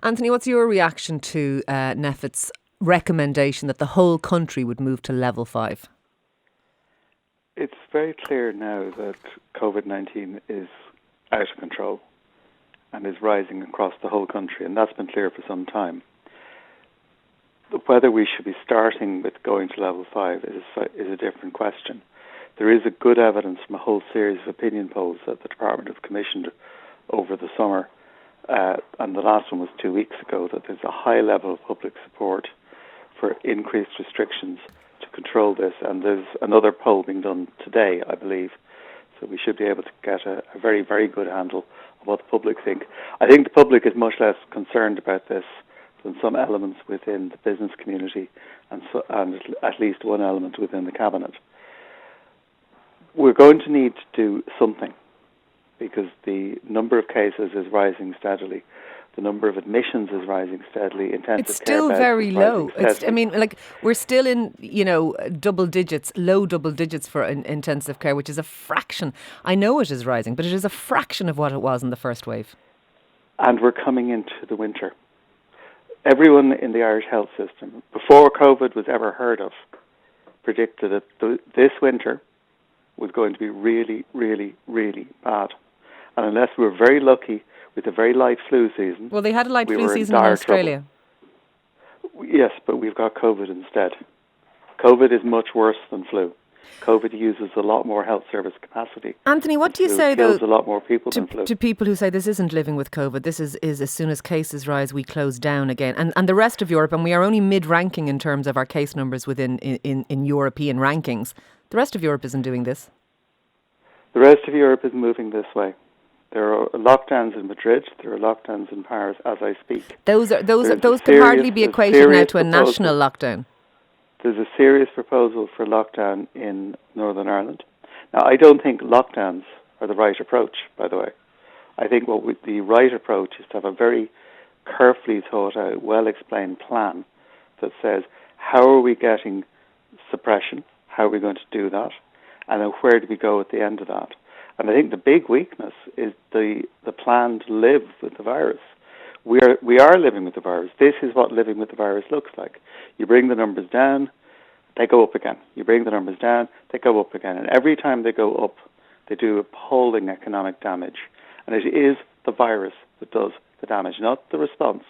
Anthony, what's your reaction to NPHET's recommendation that the whole country would move to level 5? It's very clear now that COVID-19 is out of control and is rising across the whole country, and that's been clear for some time. Whether we should be starting with going to level 5 is a different question. There is a good evidence from a whole series of opinion polls that the Department has commissioned over the summer, and the last one was 2 weeks ago, that there's a high level of public support for increased restrictions to control this, and there's another poll being done today, I believe, so we should be able to get a very, very good handle of what the public think. I think the public is much less concerned about this than some elements within the business community and at least one element within the Cabinet. We're going to need to do something because the number of cases is rising steadily. The number of admissions is rising steadily. It's still very low. We're still in, double digits, low double digits for intensive care, which is a fraction. I know it is rising, but it is a fraction of what it was in the first wave. And we're coming into the winter. Everyone in the Irish health system, before COVID was ever heard of, predicted that this winter was going to be really, really, really bad. And unless we were very lucky with a very light flu season... Well, they had a light flu season in Australia. Trouble. Yes, but we've got COVID instead. COVID is much worse than flu. COVID uses a lot more health service capacity. Anthony, what do you say, though, kills a lot more people than flu. To people who say this isn't living with COVID, this is as soon as cases rise, we close down again. And the rest of Europe, and we are only mid-ranking in terms of our case numbers within in European rankings. The rest of Europe isn't doing this. The rest of Europe is moving this way. There are lockdowns in Madrid. There are lockdowns in Paris as I speak. Those can hardly be equated now to a national lockdown. There's a serious proposal for lockdown in Northern Ireland. Now, I don't think lockdowns are the right approach, by the way. I think the right approach is to have a very carefully thought out, well-explained plan that says, how are we getting suppression? How are we going to do that? And then where do we go at the end of that? And I think the big weakness is the plan to live with the virus. We are living with the virus. This is what living with the virus looks like. You bring the numbers down, they go up again. You bring the numbers down, they go up again. And every time they go up, they do appalling economic damage. And it is the virus that does the damage, not the response.